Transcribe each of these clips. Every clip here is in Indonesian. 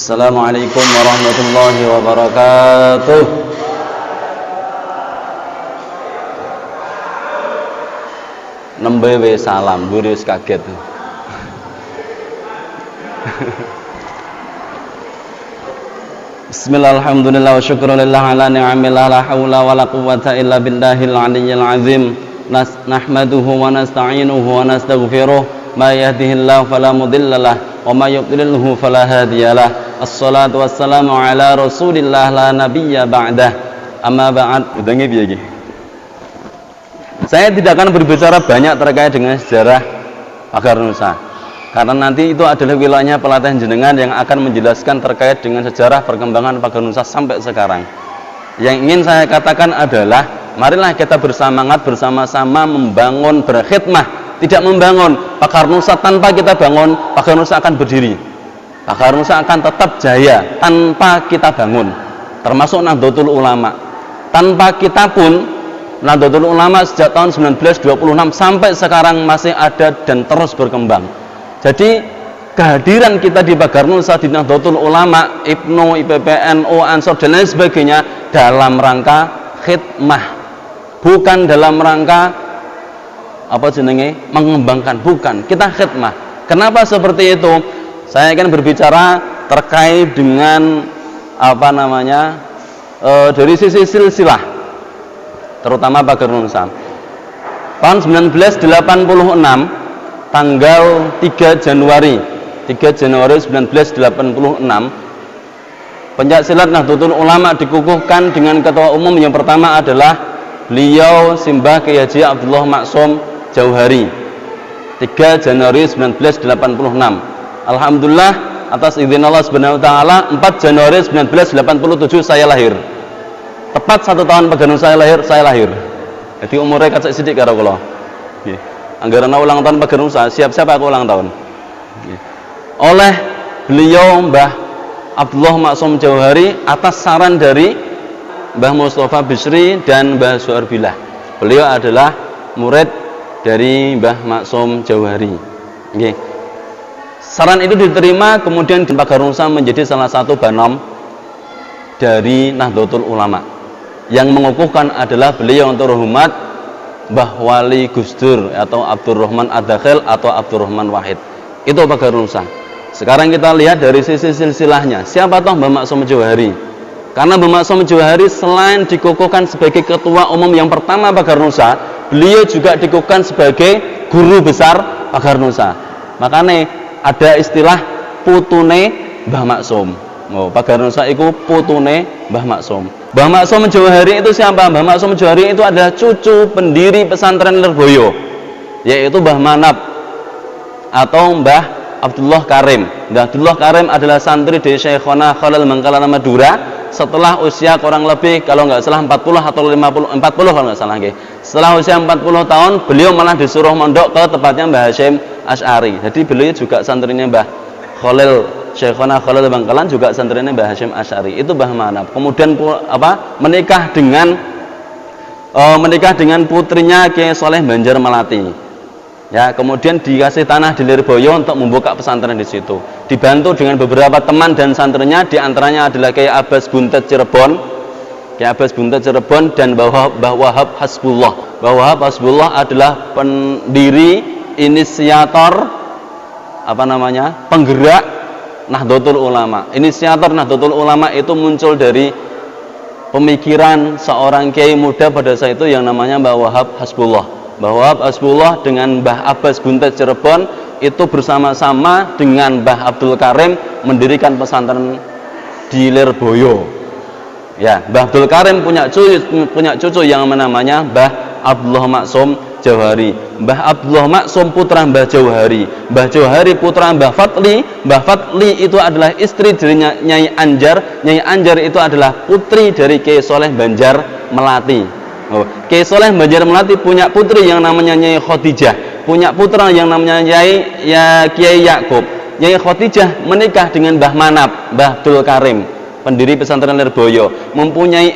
Assalamualaikum warahmatullahi wabarakatuh. Nembe we salam, buri wis kaget. Bismillah, alhamdulillah, wa syukrulillah ala ni'amillah, la hawla wa la quwwata illa billahil aliyyil azim. Nahmaduhu wa nasta'inuhu wa nastaghfiruh. Ma yahdihillahu fala mudhillalah wa ma yudlilhu fala hadiyalah. Assalatu wassalamu ala rasulillah la nabiyya ba'dah. Amma ba'd. Udange piye iki? Saya tidak akan berbicara banyak terkait dengan sejarah Pagar Nusa, karena nanti itu adalah wilayahnya pelatihan jenengan yang akan menjelaskan terkait dengan sejarah perkembangan Pagar Nusa sampai sekarang. Yang ingin saya katakan adalah, marilah kita bersemangat bersama-sama membangun, berkhidmah. Tidak membangun Pagar Nusa tanpa kita bangun, Pagar Nusa akan berdiri. Pagar Nusa akan tetap jaya tanpa kita bangun. Termasuk Nahdlatul Ulama. Tanpa kita pun, Nahdlatul Ulama sejak tahun 1926 sampai sekarang masih ada dan terus berkembang. Jadi kehadiran kita di Pagar Nusa, di Nahdlatul Ulama, IPNU, IPPNU, Ansor dan lain sebagainya dalam rangka khidmah, bukan dalam rangka mengembangkan, bukan, kita khidmah. Kenapa seperti itu? Saya akan berbicara terkait dengan dari sisi silsilah, terutama Pagar Nusa. Tahun 1986, tanggal 3 Januari 1986, pencak silat Nahdlatul Ulama dikukuhkan dengan ketua umum yang pertama adalah beliau Simbah Kiai Haji Abdullah Maksum Jauhari, 3 Januari 1986. Alhamdulillah, atas izin Allah Subhanahu wa taala, 4 Januari 1987 saya lahir. Tepat 1 tahun Pagar Nusa saya lahir. Jadi umurnya kacak sidik karo kula. Nggih. Anggaran ulang tahun Pagar Nusa, siap-siap aku ulang tahun. Nggih. Oleh beliau Mbah Abdullah Maksum Jauhari atas saran dari Mbah Mustafa Bisri dan Mbah Suarbillah. Beliau adalah murid dari Mbah Maksum Jauhari. Nggih. Saran itu diterima, kemudian Pagar Nusa menjadi salah satu banom dari Nahdlatul Ulama. Yang mengukuhkan adalah beliau yang terhormat Mbah Wali Gusdur atau Abdurrahman Ad-Dakhil atau Abdurrahman Wahid. Itu Pagar Nusa. Sekarang kita lihat dari sisi silsilahnya. Siapa toh Mbah Maksum Jauhari? Karena Mbah Maksum Jauhari selain dikukuhkan sebagai ketua umum yang pertama Pagar Nusa, beliau juga dikukuhkan sebagai guru besar Pagar Nusa. Makanya ada istilah putune Mbah Maksum. Pagar Nusa itu putune Mbah Maksum. Mbah Maksum Jauhari itu siapa? Mbah Maksum Jauhari itu adalah cucu pendiri pesantren Lirboyo, yaitu Mbah Manap atau Mbah Abdullah Karim. Mbah Abdullah Karim adalah santri dari Syekhona Khalil Mangkalana Madura. Setelah usia kurang lebih kalau nggak salah 40 atau 40 kalau nggak salah nggih. Setelah usia 40 tahun beliau malah disuruh mondok ke tempatnya Mbah Hasyim Asy'ari. Jadi beliau juga santrinya Mbah Khalil, Syekhona Khalil Bangkalan, juga santrinya Mbah Hasyim Asy'ari. Itu Mbah Manap. Kemudian menikah dengan putrinya Kiai Soleh Banjar Melati. Ya, kemudian dikasih tanah di Lirboyo untuk membuka pesantren di situ. Dibantu dengan beberapa teman dan santrinya, diantaranya adalah Kiai Abbas Buntet Cirebon, Kiai Abbas Buntet Cirebon dan Mbah Wahab Hasbullah. Mbah Wahab Hasbullah adalah pendiri, inisiator penggerak Nahdlatul Ulama. Inisiator Nahdlatul Ulama itu muncul dari pemikiran seorang kiai muda pada saat itu yang namanya Mbah Wahab Hasbullah. Mbah Wahab Hasbullah dengan Mbah Abbas Buntet Cirebon itu bersama-sama dengan Mbah Abdul Karim mendirikan pesantren di Lirboyo. Ya, Mbah Abdul Karim punya cucu yang namanya Mbah Abdullah Maksum Jauhari. Mbah Abdullah Maksum putra Mbah Jauhari. Mbah Jauhari putra Mbah Fatli. Mbah Fatli itu adalah istri dari Nyai Anjar. Nyai Anjar itu adalah putri dari Kiai Soleh Banjar Melati. Kiai Soleh Banjar Melati punya putri yang namanya Nyai Khadijah, punya putra yang namanya Kiai Yakub. Nyai Khadijah menikah dengan Mbah Manap, Mbah Abdul Karim, pendiri pesantren Lirboyo, mempunyai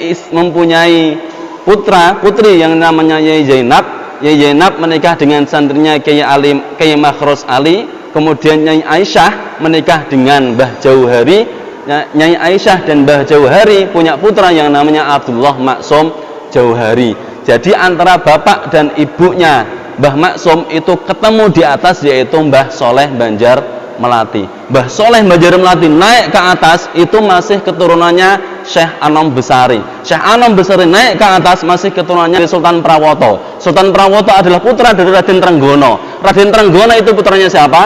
putri yang namanya Nyai Zainab. Nyai Zainab menikah dengan santrinya Kiai Makhros Ali. Kemudian Nyai Aisyah menikah dengan Mbah Jauhari. Nyai Aisyah dan Mbah Jauhari punya putra yang namanya Abdullah Maksum Jauhari. Jadi antara bapak dan ibunya Mbah Maksum itu ketemu di atas, yaitu Mbah Soleh Banjar Melati. Mbah Soleh Banjar Melati naik ke atas itu masih keturunannya Syekh Anom Besari. Syekh Anom Besari naik ke atas masih keturunannya Sultan Prawoto. Sultan Prawoto adalah putra dari Raden Trenggono. Raden Trenggono itu putranya siapa?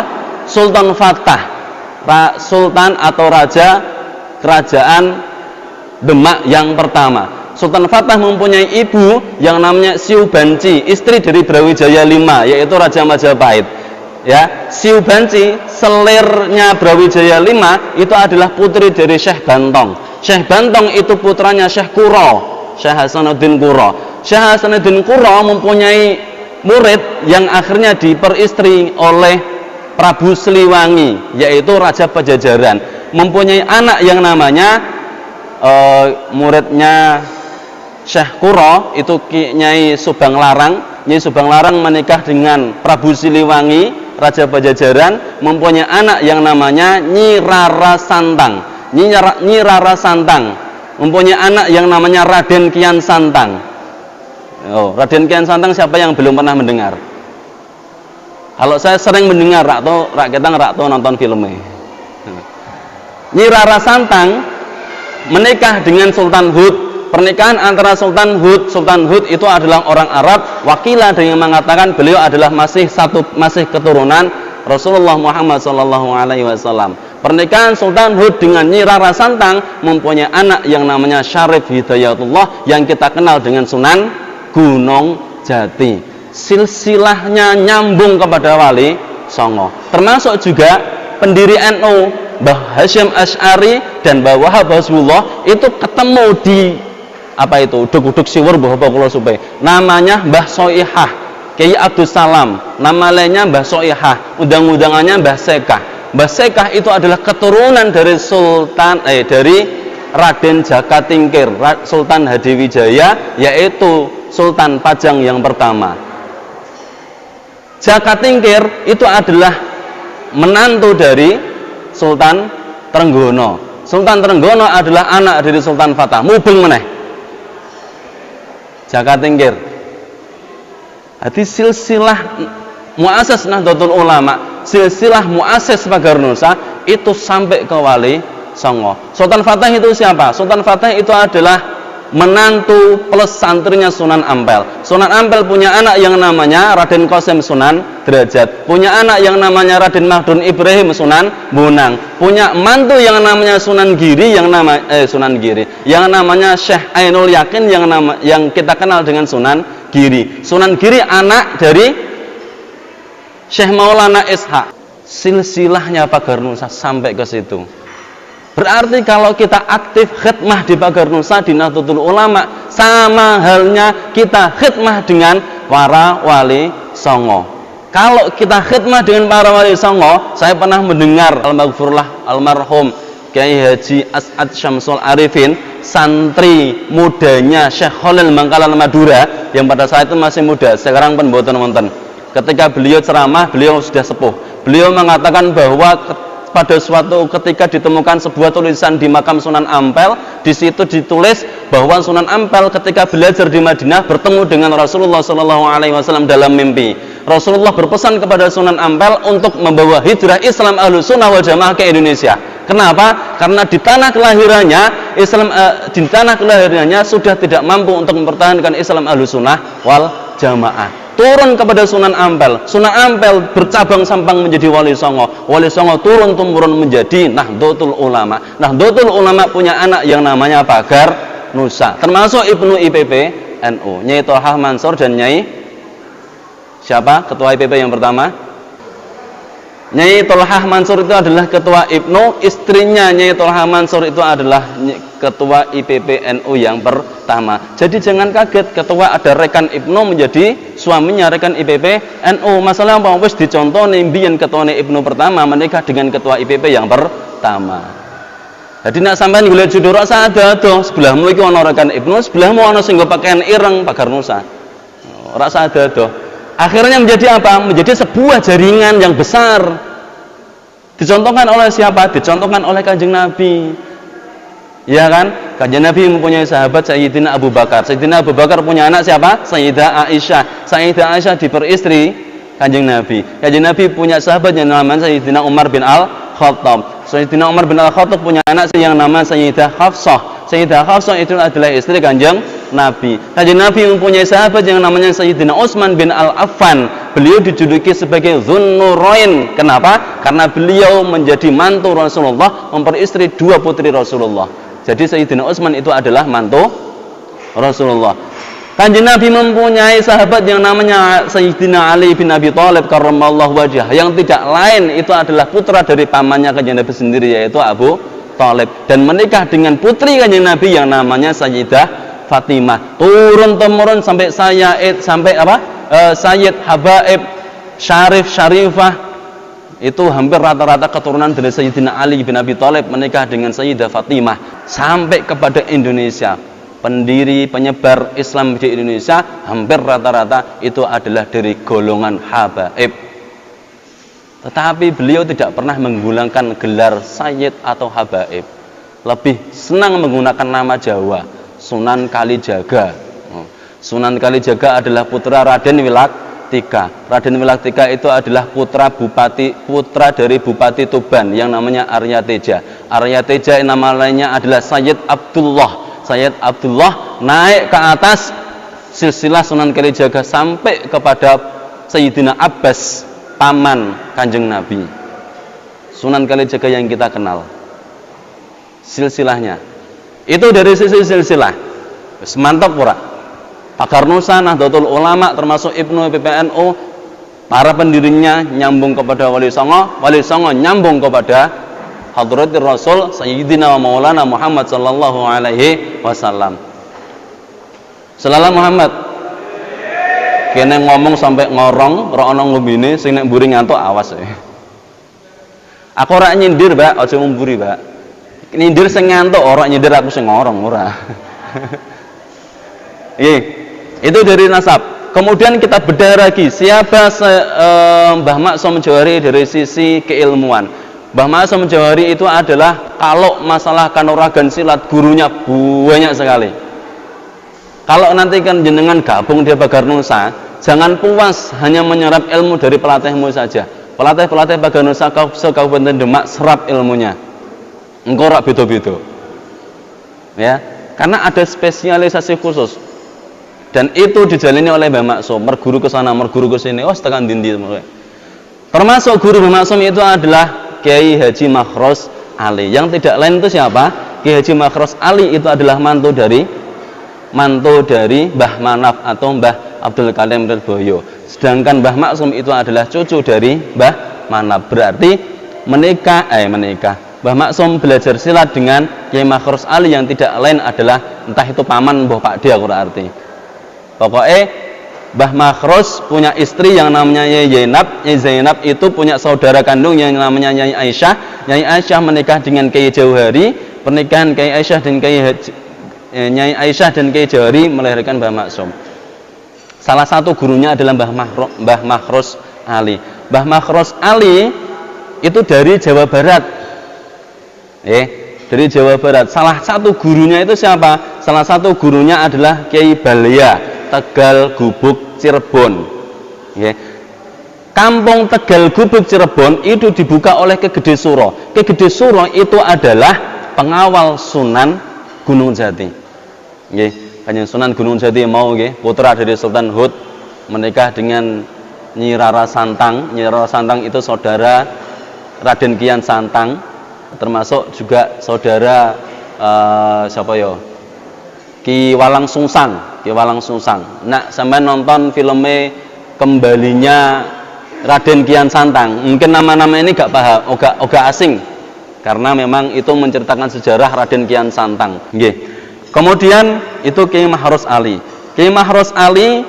Sultan Fatah, Sultan atau Raja Kerajaan Demak yang pertama. Sultan Fatah mempunyai ibu yang namanya Siu Banci, istri dari Brawijaya V, yaitu Raja Majapahit. Ya, Siu Banci, selirnya Brawijaya V itu adalah putri dari Syekh Bantong. Syekh Bantong itu putranya Syekh Kuro, Syekh Hasanuddin Kuro. Syekh Hasanuddin Kuro mempunyai murid yang akhirnya diperistri oleh Prabu Siliwangi, yaitu Raja Pajajaran. Mempunyai anak yang namanya muridnya Syekh Kuro itu Nyai Subang Larang. Nyai Subang Larang menikah dengan Prabu Siliwangi, Raja Pajajaran, mempunyai anak yang namanya Nyi Rara Santang. Nyi Rara Santang mempunyai anak yang namanya Raden Kian Santang. Raden Kian Santang siapa yang belum pernah mendengar? Kalau saya sering mendengar rakto nonton filmnya. Nyi Rara Santang menikah dengan Sultan Hud. Pernikahan antara Sultan Hud itu adalah orang Arab. Wakilah yang mengatakan beliau adalah masih keturunan Rasulullah Muhammad SAW. Pernikahan Sultan Hud dengan Nyi Rara Santang mempunyai anak yang namanya Syarif Hidayatullah yang kita kenal dengan Sunan Gunung Jati. Silsilahnya nyambung kepada Wali Songo, termasuk juga pendiri NU Mbah Hasyim Asy'ari dan Mbah Wahab Hasbullah itu ketemu di Duk-duk Siwur Mbah Kula Supe, namanya Mbah Soihah Kiai Abdus Salam, nama lainnya Mbah Soihah, undang-undangannya Mbah Sekah. Mbah Sekah itu adalah keturunan dari dari Raden Jaka Tingkir, Sultan Hadiwijaya, yaitu Sultan Pajang yang pertama. Jaka Tingkir itu adalah menantu dari Sultan Trenggono. Sultan Trenggono adalah anak dari Sultan Fatah. Mubeng meneh Jaka Tingkir. Jadi silsilah muassis Nahdlatul Ulama, silsilah muassis Pagar Nusa itu sampai ke Wali Songo. Sultan Fatah itu siapa? Sultan Fatah itu adalah menantu plus santrinya Sunan Ampel. Sunan Ampel punya anak yang namanya Raden Qasim Sunan Derajat, punya anak yang namanya Raden Mahdun Ibrahim Sunan Bonang, punya mantu yang namanya Sunan Giri yang namanya Syekh Ainul Yakin yang kita kenal dengan Sunan Giri. Sunan Giri anak dari Syekh Maulana Ishaq. Silsilahnya Pagar Nusa sampai ke situ. Berarti kalau kita aktif khidmah di Pagar Nusa di Nahdlatul Ulama, sama halnya kita khidmah dengan para Wali Songo. Kalau kita khidmah dengan para Wali Songo, saya pernah mendengar almarhum Kiai Haji As'ad Syamsul Arifin, santri mudanya Syekh Khalil Bangkalan Madura, yang pada saat itu masih muda, sekarang pun mboten wonten. Ketika beliau ceramah, beliau sudah sepuh. Beliau mengatakan bahwa pada suatu ketika ditemukan sebuah tulisan di makam Sunan Ampel, di situ ditulis bahwa Sunan Ampel ketika belajar di Madinah bertemu dengan Rasulullah SAW dalam mimpi. Rasulullah berpesan kepada Sunan Ampel untuk membawa hijrah Islam Ahlussunnah wal Jamaah ke Indonesia. Kenapa? Karena di tanah kelahirannya sudah tidak mampu untuk mempertahankan Islam Ahlussunnah wal Jamaah. Turun kepada Sunan Ampel. Sunan Ampel bercabang sampang menjadi Wali Songo. Wali Songo turun-temurun menjadi Nahdlatul Ulama. Nahdlatul Ulama punya anak yang namanya Pagar Nusa, termasuk Ibnu IPP NU, Nyai Tolhah Mansur dan Nyai siapa? Ketua IPP yang pertama? Nyai Tolhah Mansur itu adalah ketua Ibnu, istrinya Nyai Tolhah Mansur itu adalah ketua IPP NU yang pertama. Jadi jangan kaget ketua ada rekan Ibnu menjadi suaminya rekan IPP NU. Masalah apa? Wis dicontoh mbiyen ketua Ibnu pertama menikah dengan ketua IPP yang pertama. Jadi nak sampean golek jodoh rak sadado, sebelahmu iki ana rekan Ibnu, sebelahmu ana sing nggo pakaian ireng Pagar Nusa. Rak sadado. Akhirnya menjadi apa? Menjadi sebuah jaringan yang besar. Dicontohkan oleh siapa? Dicontohkan oleh Kanjeng Nabi. Ya kan? Kanjeng Nabi mempunyai sahabat Sayyidina Abu Bakar. Sayyidina Abu Bakar punya anak siapa? Sayyidah Aisyah. Sayyidah Aisyah diperistri Kanjeng Nabi. Kanjeng Nabi punya sahabat yang namanya Sayyidina Umar bin Al-Khattab. Sayyidina Umar bin Al-Khattab punya anak yang namanya Sayyidah Hafsah. Sayyidah Hafsah itu adalah istri Kanjeng Nabi. Kanjeng Nabi mempunyai sahabat yang namanya Sayyidina Utsman bin Al-Affan. Beliau dijuluki sebagai Dzunnurain. Kenapa? Karena beliau menjadi mantu Rasulullah, memperistri dua putri Rasulullah. Jadi Sayyidina Utsman itu adalah mantu Rasulullah. Kanjeng Nabi mempunyai sahabat yang namanya Sayyidina Ali bin Abi Thalib karramallahu wajhah, yang tidak lain itu adalah putra dari pamannya Kanjeng Nabi sendiri, yaitu Abu Thalib, dan menikah dengan putri Kanjeng Nabi yang namanya Sayyidah Fatimah. Turun temurun sampai Sayyid, sampai Sayyid, Habaib, Syarif, Syarifah, itu hampir rata-rata keturunan dari Sayyidina Ali bin Abi Thalib menikah dengan Sayyidah Fatimah, sampai kepada Indonesia. Pendiri penyebar Islam di Indonesia hampir rata-rata itu adalah dari golongan Habaib. Tetapi beliau tidak pernah menggunakan gelar Sayyid atau Habaib. Lebih senang menggunakan nama Jawa, Sunan Kalijaga. Sunan Kalijaga adalah putra Raden Wilaktika. Raden Wilaktika itu adalah putra dari Bupati Tuban yang namanya Arya Teja. Arya Teja nama lainnya adalah Sayyid Abdullah. Sayyid Abdullah naik ke atas silsilah Sunan Kalijaga sampai kepada Sayyidina Abbas, paman Kanjeng Nabi. Sunan Kalijaga yang kita kenal, silsilahnya itu dari sisi silsilah mantap pura. Pakar Nusa, Nahdlatul Ulama, termasuk Ibnu PPNU, para pendirinya nyambung kepada Wali Songo nyambung kepada Hadratir Rasul Sayyidina wa Maulana Muhammad sallallahu alaihi wasallam. Sallallahu Muhammad. Kene ngomong sampai ngorong, ora ana ngombine, sing nek mburi ngantuk awas ya. Aku ora nyindir, Mbak, aja mburi, Mbak. Nyindir sing ngantuk, ora nyindir aku sing ngorong, ora. Itu dari nasab. Kemudian kita bedah lagi, siapa Mbah Maksum Jawhari dari sisi keilmuan. Mbah Maksum Jawhari itu adalah, kalau masalah kanuragan silat, gurunya banyak sekali. Kalau nanti kan jenengan gabung di Pagar Nusa, jangan puas hanya menyerap ilmu dari pelatihmu saja. Pelatih-pelatih Pagar Nusa se-Kabupaten Demak serap ilmunya. Engkau rak beda-beda. Ya, karena ada spesialisasi khusus. Dan itu dijalani oleh Mbah Maksum, merguru ke sana, merguru ke sini, tekan dindi. Termasuk guru Mbah Maksum itu adalah Kiai Haji Makhros Ali. Yang tidak lain itu siapa? Kiai Haji Makhros Ali itu adalah mantu dari Mbah Manaf atau Mbah Abdul Karim Ridboyo. Sedangkan Mbah Maksum itu adalah cucu dari Mbah Manaf. Berarti menikah. Mbah Maksum belajar silat dengan Kiai Makhros Ali yang tidak lain adalah entah itu paman mbah Pak Dia kurang arti. Pokoknya Mbah Makhros punya istri yang namanya Nyai Zainab. Nyai Zainab itu punya saudara kandung yang namanya Nyai Aisyah. Nyai Aisyah menikah dengan Kiai Jauhari. Pernikahan Kiai Aisyah dan Nyai Aisyah dan Kiai Jauhari melahirkan Mbah Maksum. Salah satu gurunya adalah Mbah Makhros Ali. Mbah Makhros Ali itu dari Jawa Barat. Dari Jawa Barat. Salah satu gurunya itu siapa? Salah satu gurunya adalah Kiai Balia, Tegal Gubuk Cirebon. Kampung Tegal Gubuk Cirebon itu dibuka oleh Ki Gede Suro. Ki Gede Suro itu adalah pengawal Sunan Gunung Jati. Kanjeng Sunan Gunung Jati mau putra dari Sultan Hud menikah dengan Nyi Rara Santang. Nyi Rara Santang itu saudara Raden Kian Santang, termasuk juga saudara siapa ya? Ki Walang Sungsang. Nah, sampai nonton filmnya Kembalinya Raden Kian Santang, mungkin nama-nama ini gak paham, agak asing, karena memang itu menceritakan sejarah Raden Kian Santang. Kemudian itu Kiai Makhros Ali. Kiai Makhros Ali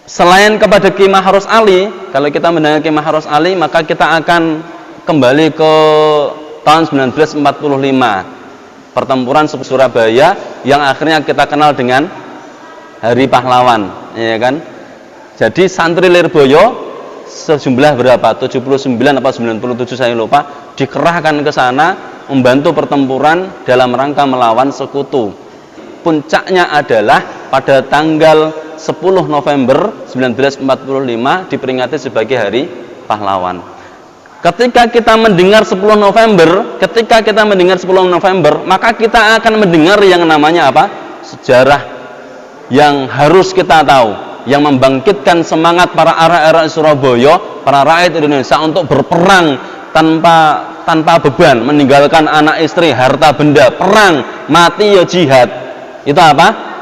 selain kepada Kiai Makhros Ali, kalau kita mendengar Kiai Makhros Ali, maka kita akan kembali ke tahun 1945, pertempuran Surabaya yang akhirnya kita kenal dengan Hari Pahlawan, ya kan? Jadi santri Lirboyo sejumlah berapa, 79 apa 97 saya lupa, dikerahkan ke sana membantu pertempuran dalam rangka melawan sekutu. Puncaknya adalah pada tanggal 10 November 1945 diperingati sebagai Hari Pahlawan. Ketika kita mendengar 10 November, maka kita akan mendengar yang namanya apa? Sejarah yang harus kita tahu, yang membangkitkan semangat para arek-arek Surabaya, para rakyat Indonesia untuk berperang tanpa beban, meninggalkan anak istri, harta benda, perang, mati ya jihad. Itu apa?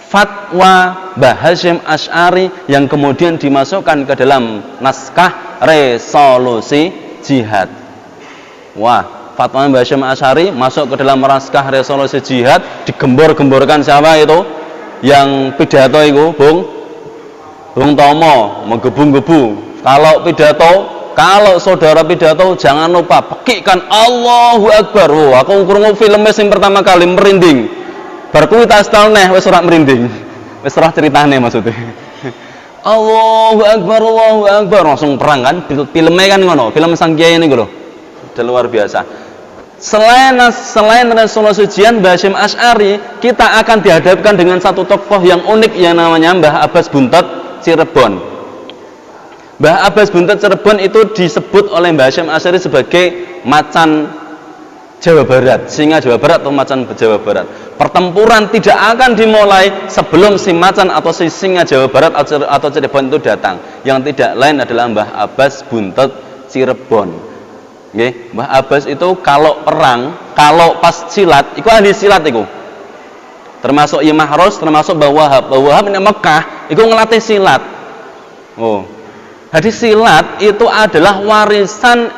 Fatwa Mbah Hasyim Asy'ari yang kemudian dimasukkan ke dalam naskah resolusi jihad. Wah, fatwa Mbah Hasyim Asy'ari masuk ke dalam naskah resolusi jihad, digembor-gemborkan siapa itu? Yang pidato itu, Bung Tomo, menggebu-gebu. Kalau saudara pidato jangan lupa pekikkan Allahu Akbar. Oh, aku krungu filmnya sing pertama kali merinding. Bar kuwi tas neh wis ora merinding. Wis ora ceritane maksudnya. Allahu Akbar langsung perang kan. Filmnya kan ngono, film Sang Kiai niku lho. Luar biasa. Selain resolusi jihad Mbah Hasyim Asy'ari, kita akan dihadapkan dengan satu tokoh yang unik yang namanya Mbah Abbas Buntet Cirebon. Mbah Abbas Buntet Cirebon itu disebut oleh Mbah Hasyim Asy'ari sebagai macan Jawa Barat, singa Jawa Barat atau macan Jawa Barat. Pertempuran tidak akan dimulai sebelum si macan atau si singa Jawa Barat atau Cirebon itu datang. Yang tidak lain adalah Mbah Abbas Buntet Cirebon. Nggih, Mbah Abbas itu kalau perang, kalau pas silat, itu ahli silat itu. Termasuk Imam Ros, termasuk Mbah Wahab. Mbah Wahab di Mekah itu ngelatih silat. Oh. Jadi silat itu adalah warisan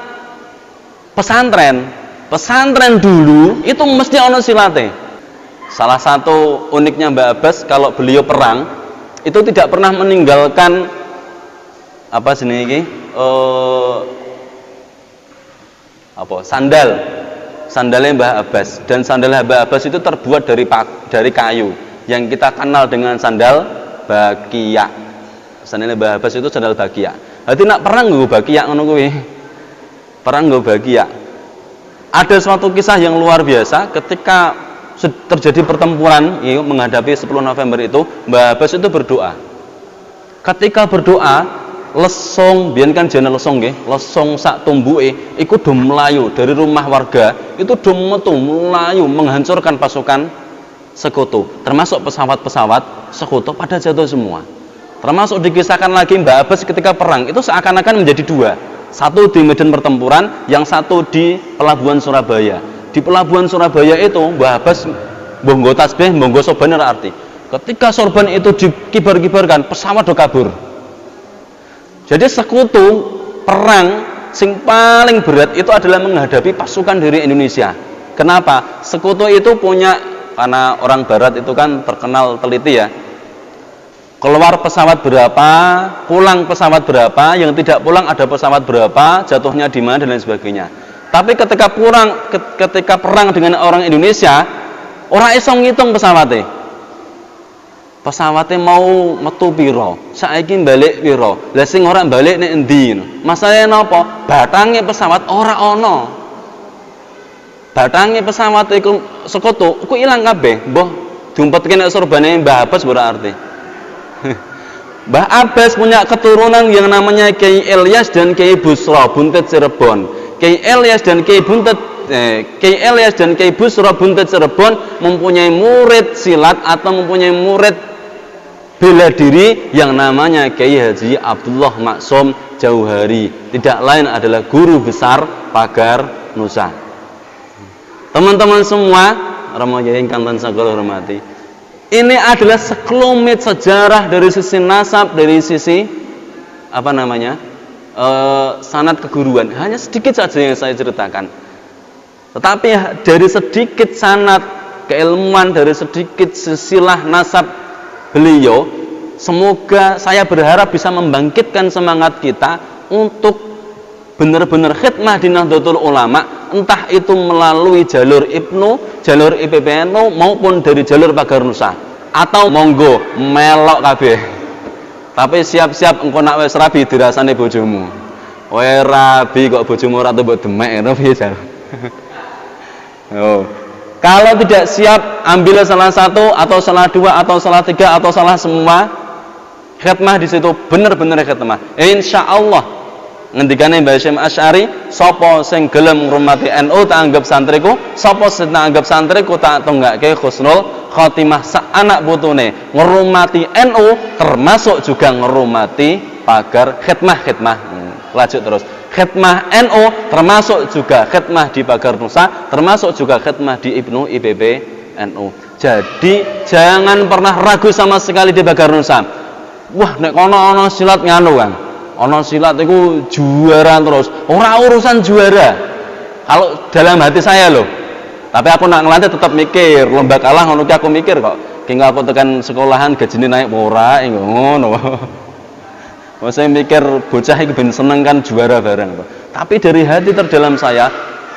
pesantren. Pesantren dulu itu mesti ono silate. Salah satu uniknya Mbah Abbas kalau beliau perang itu tidak pernah meninggalkan apa sini iki? Sandalnya Mbah Abbas, dan sandal Mbah Abbas itu terbuat dari kayu yang kita kenal dengan sandal bakia. Sandal Mbah Abbas itu sandal bakia. Berarti nak perang nggo bakia ngono kuwi. Perang nggo bakia. Ada suatu kisah yang luar biasa ketika terjadi pertempuran menghadapi 10 November itu, Mbah Abbas itu berdoa. Ketika berdoa, lesong, biyen kan jane lesong nggih, lesong sak tumbuke iku do mlayu dari rumah warga, itu do metu mlayu menghancurkan pasukan sekutu, termasuk pesawat-pesawat sekutu pada jatuh semua. Termasuk dikisahkan lagi Mbah Abbas ketika perang itu seakan-akan menjadi dua, satu di medan pertempuran, yang satu di pelabuhan Surabaya. Di pelabuhan Surabaya itu Mbah Abbas mbonggo tasbih, mbonggo sorban arti. Ketika sorban itu dikibar-kibarkan, pesawat do kabur. Jadi sekutu perang sing paling berat itu adalah menghadapi pasukan dari Indonesia. Kenapa? Sekutu itu punya, karena orang barat itu kan terkenal teliti ya. Keluar pesawat berapa, pulang pesawat berapa, yang tidak pulang ada pesawat berapa, jatuhnya di mana dan lain sebagainya. Tapi ketika perang dengan orang Indonesia, orang iso ngitung pesawatnya. Pesawatnya mau metu piro, saiki balik piro, lah sing ora balik nek endi. Masalahnya napa? Batange pesawat ora ana. Batange pesawat iku sekutu, iku ilang kabeh. Mbah diumpetke nek sorbane Mbah Abbas ora arti. Mbah Abbas punya keturunan yang namanya Kiai Ilyas dan Kiai Busra Buntet Cirebon. Kiai Ilyas dan Kiai Busra Buntet Cirebon mempunyai murid silat atau mempunyai murid bela diri yang namanya Kiai Haji Abdullah Maksum Jauhari. Tidak lain adalah guru besar Pagar Nusa. Teman-teman semua, remaja ingkang tansah kula hormati, ini adalah sekelumit sejarah dari sisi nasab, dari sisi apa namanya, sanad keguruan. Hanya sedikit saja yang saya ceritakan. Tetapi dari sedikit sanad keilmuan, dari sedikit silsilah nasab beliau, semoga saya berharap bisa membangkitkan semangat kita untuk benar-benar khidmah di Nahdlatul Ulama, entah itu melalui jalur Ibnu, jalur IPPNU maupun dari jalur Pagar Nusa, atau monggo melok kabeh. Tapi siap-siap engko nak wis rabi dirasane bojomu. Kowe rabi kok bojomu ora mbok demek ngono piye jar. Oh. Kalau tidak siap, ambil salah satu atau salah dua atau salah tiga atau salah semua. Khidmah di situ bener-bener khidmah. Insyaallah. Ngendikane Mbah Syekh Asy'ari, sapa sing gelem ngurmati NU tak anggap santriku, sapa sing tak anggap santriku tak tonggake husnul khotimah sak anak putune. Ngurmati NU termasuk juga ngurmati pagar khidmah. Lanjut terus. Khidmah NU termasuk juga khidmah di pagar Nusa, termasuk juga khidmah di Ibnu IPB NU. Jadi jangan pernah ragu sama sekali di pagar Nusa. Wah, nek kono ana silat nganu kan. Ana silat itu juara terus. Ora urusan juara. Kalau dalam hati saya loh. Tapi aku nak ngelatih tetap mikir, lomba kalah ngono ki aku mikir kok. Ki aku tekan sekolahan gajine naik ora ngono. Saya mikir bocah iki ben seneng kan juara bareng. Tapi dari hati terdalam saya,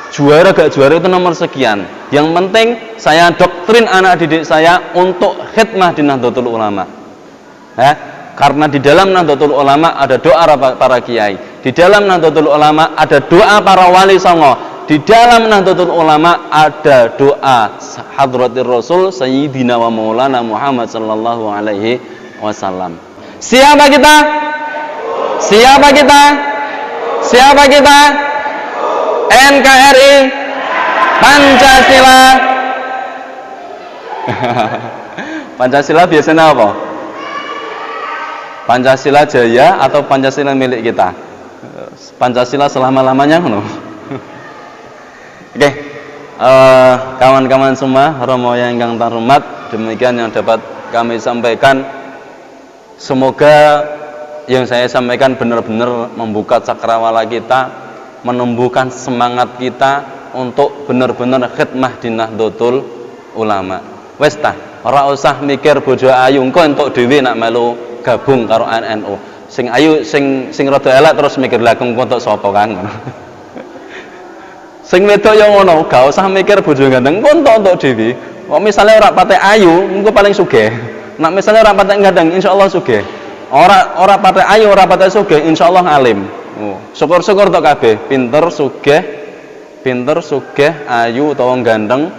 juara gak juara itu nomor sekian. Yang penting saya doktrin anak didik saya untuk khidmah di Nahdlatul Ulama. Karena di dalam Nahdlatul Ulama ada doa para kiai. Di dalam Nahdlatul Ulama ada doa para wali songo. Di dalam Nahdlatul Ulama ada doa Hadratir Rasul Sayyidina wa Maulana Muhammad sallallahu alaihi wasallam. Siapa kita? Siapa kita? Siapa kita? NKRI Pancasila. Pancasila biasanya apa? Pancasila jaya atau Pancasila milik kita? Pancasila selama-lamanya no? Oke. Kawan-kawan semua, romo yang terhormat, demikian yang dapat kami sampaikan. Semoga yang saya sampaikan benar-benar membuka cakrawala kita, menumbuhkan semangat kita untuk benar-benar khidmah di Nahdlatul Ulama. Wes ta, ora usah mikir bojo ayu engko entuk dhewe nak melu gabung karo NU. Sing ayu sing rada elek terus mikir lah engko entuk sapa kan. Sing wedok yo ngono, gak usah mikir bojo gandeng engko entuk dhewe. Kok misale ora patek ayu engko paling sugih. Nak misale ora patek gandeng insyaallah sugih. Ora patek ayu, ora patek sugih, insyaallah alim. Syukur-syukur tok kabeh, pinter, sugih, ayu utawa gandeng,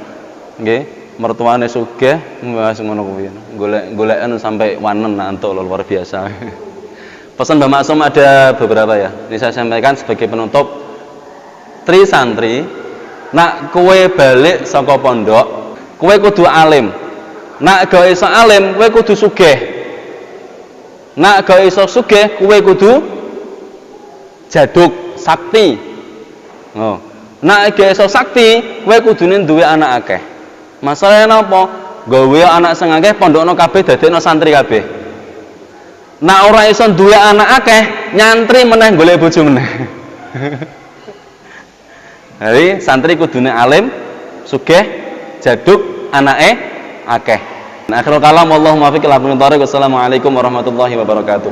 nggih, mertuane sugih, wis ngono kuwi. Golek-golekan sampai wanen antuk luar biasa. Pesan Mbah Maksum ada beberapa ya. Ini saya sampaikan sebagai penutup. Tri santri, nak kowe balik saka pondok, kowe kudu alim. Nak gak iso alim, kowe kudu sugih. Nak gak iso sugih kowe kudu jaduk sakti. Nak gak iso sakti kowe kudune duwe anak akeh. Masalahnya napa? Gawe anak sing akeh pondokno kabeh dadekno santri kabeh. Nak ora iso duwe anak akeh, nyantri meneh golek bojo meneh. Jadi santri kudune alim, sugih, jaduk, anake akeh. Akhirul kalam wallahu muwaffiq ila aqwamit thoriq. Wassalamualaikum warahmatullahi wabarakatuh.